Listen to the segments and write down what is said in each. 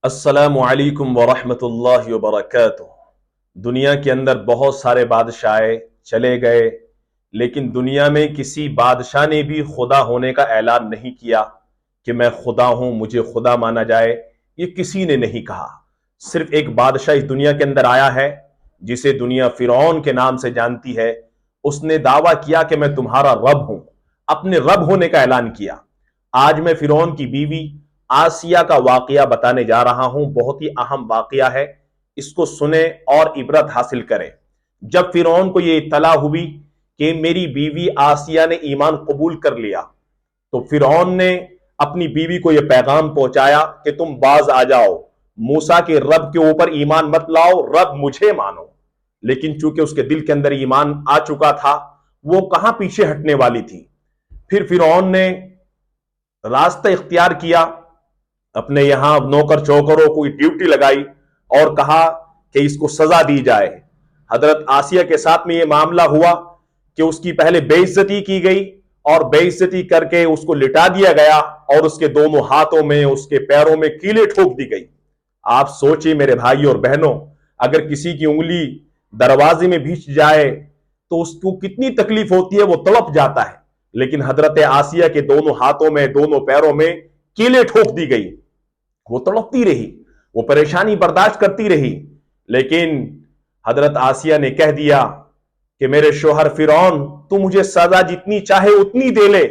السلام علیکم ورحمۃ اللہ وبرکاتہ۔ دنیا کے اندر بہت سارے بادشاہ چلے گئے، لیکن دنیا میں کسی بادشاہ نے بھی خدا ہونے کا اعلان نہیں کیا کہ میں خدا ہوں، مجھے خدا مانا جائے۔ یہ کسی نے نہیں کہا۔ صرف ایک بادشاہ اس دنیا کے اندر آیا ہے جسے دنیا فرعون کے نام سے جانتی ہے۔ اس نے دعویٰ کیا کہ میں تمہارا رب ہوں، اپنے رب ہونے کا اعلان کیا۔ آج میں فرعون کی بیوی آسیہ کا واقعہ بتانے جا رہا ہوں۔ بہت ہی اہم واقعہ ہے، اس کو سنیں اور عبرت حاصل کریں۔ جب فرعون کو یہ اطلاع ہوئی کہ میری بیوی آسیہ نے ایمان قبول کر لیا، تو فرعون نے اپنی بیوی کو یہ پیغام پہنچایا کہ تم باز آ جاؤ، موسیٰ کے رب کے اوپر ایمان مت لاؤ، رب مجھے مانو۔ لیکن چونکہ اس کے دل کے اندر ایمان آ چکا تھا، وہ کہاں پیچھے ہٹنے والی تھی۔ پھر فرعون نے راستہ اختیار کیا، اپنے یہاں نوکر چوکروں کو ڈیوٹی لگائی اور کہا کہ اس کو سزا دی جائے۔ حضرت آسیہ کے ساتھ میں یہ معاملہ ہوا کہ اس کی پہلے بے عزتی کی گئی، اور بے عزتی کر کے اس کو لٹا دیا گیا، اور اس کے دونوں ہاتھوں میں، اس کے پیروں میں کیلیں ٹھوک دی گئی۔ آپ سوچیں میرے بھائی اور بہنوں، اگر کسی کی انگلی دروازے میں بھیچ جائے تو اس کو کتنی تکلیف ہوتی ہے، وہ تڑپ جاتا ہے۔ لیکن حضرت آسیہ کے دونوں ہاتھوں میں، دونوں پیروں میں کیلیں ٹھوک دی گئی۔ وہ تڑپتی رہی، وہ پریشانی برداشت کرتی رہی، لیکن حضرت آسیہ نے کہہ دیا کہ میرے شوہر فرعون، تو مجھے سزا جتنی چاہے اتنی دے لے،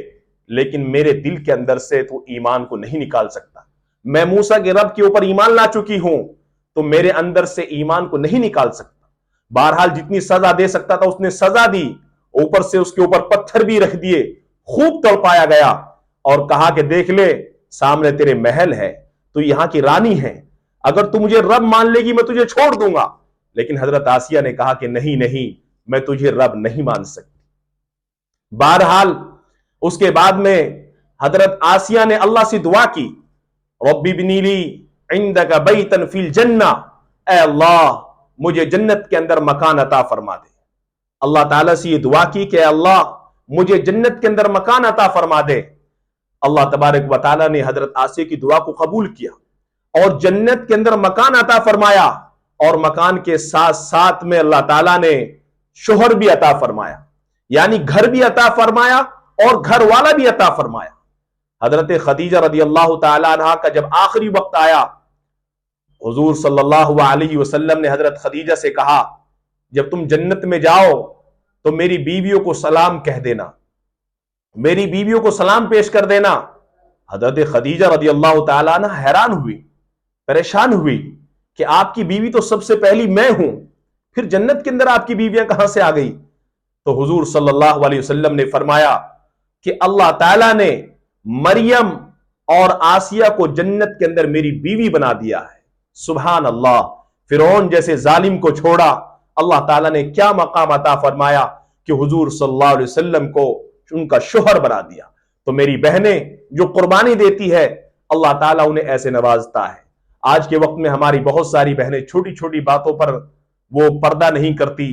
لیکن میرے دل کے اندر سے تو ایمان کو نہیں نکال سکتا۔ میں موسیٰ کے رب کے اوپر ایمان لا چکی ہوں، تو میرے اندر سے ایمان کو نہیں نکال سکتا۔ بہرحال جتنی سزا دے سکتا تھا اس نے سزا دی، اوپر سے اس کے اوپر پتھر بھی رکھ دیے، خوب تڑپایا گیا، اور کہا کہ دیکھ لے، سامنے تیرے محل ہے، تو یہاں کی رانی ہے، اگر تو مجھے رب مان لے گی میں تجھے چھوڑ دوں گا۔ لیکن حضرت آسیہ نے کہا کہ نہیں نہیں، میں تجھے رب نہیں مان سکتی۔ بہرحال اس کے بعد میں حضرت آسیہ نے اللہ سے دعا کی، رب ابنی لی عندک بیتا فی الجنہ، اے اللہ مجھے جنت کے اندر مکان عطا فرما دے۔ اللہ تعالیٰ سے یہ دعا کی کہ اے اللہ مجھے جنت کے اندر مکان عطا فرما دے۔ اللہ تبارک و تعالیٰ نے حضرت آسیہ کی دعا کو قبول کیا، اور جنت کے اندر مکان عطا فرمایا، اور مکان کے ساتھ ساتھ میں اللہ تعالیٰ نے شوہر بھی عطا فرمایا، یعنی گھر بھی عطا فرمایا اور گھر والا بھی عطا فرمایا۔ حضرت خدیجہ رضی اللہ تعالیٰ عنہ کا جب آخری وقت آیا، حضور صلی اللہ علیہ وسلم نے حضرت خدیجہ سے کہا جب تم جنت میں جاؤ تو میری بیویوں کو سلام کہہ دینا، میری بیویوں کو سلام پیش کر دینا۔ حضرت خدیجہ رضی اللہ تعالیٰ عنہ حیران ہوئی، پریشان ہوئی کہ آپ کی بیوی تو سب سے پہلی میں ہوں، پھر جنت کے اندر آپ کی بیویاں کہاں سے آ گئی؟ تو حضور صلی اللہ علیہ وسلم نے فرمایا کہ اللہ تعالیٰ نے مریم اور آسیہ کو جنت کے اندر میری بیوی بنا دیا ہے۔ سبحان اللہ، فرعون جیسے ظالم کو چھوڑا، اللہ تعالیٰ نے کیا مقام عطا فرمایا کہ حضور صلی اللہ علیہ وسلم کو ان کا شوہر بنا دیا۔ تو میری بہنیں جو قربانی دیتی ہے، اللہ تعالیٰ انہیں ایسے نوازتا ہے۔ آج کے وقت میں ہماری بہت ساری بہنیں چھوٹی چھوٹی باتوں پر وہ پردہ نہیں کرتی،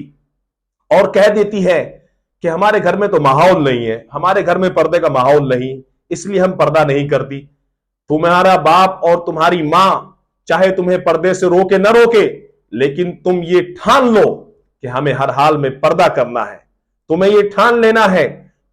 اور کہہ دیتی ہے کہ ہمارے گھر میں تو ماحول نہیں ہے، ہمارے گھر میں پردے کا ماحول نہیں، اس لیے ہم پردہ نہیں کرتی۔ تمہارا باپ اور تمہاری ماں چاہے تمہیں پردے سے روکے نہ روکے، لیکن تم یہ ٹھان لو کہ ہمیں ہر حال میں پردہ کرنا ہے۔ تمہیں یہ ٹھان لینا ہے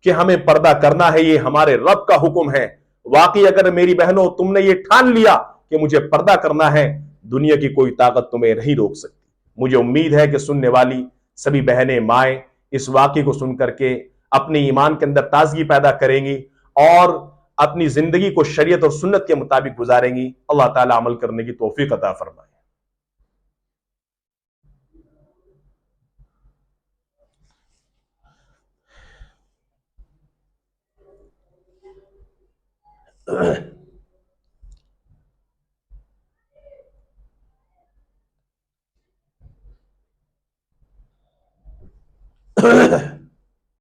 کہ ہمیں پردہ کرنا ہے، یہ ہمارے رب کا حکم ہے۔ واقعی اگر میری بہنوں تم نے یہ ٹھان لیا کہ مجھے پردہ کرنا ہے، دنیا کی کوئی طاقت تمہیں نہیں روک سکتی۔ مجھے امید ہے کہ سننے والی سبھی بہنیں، مائیں اس واقعے کو سن کر کے اپنے ایمان کے اندر تازگی پیدا کریں گی، اور اپنی زندگی کو شریعت اور سنت کے مطابق گزاریں گی۔ اللہ تعالیٰ عمل کرنے کی توفیق عطا فرمائے۔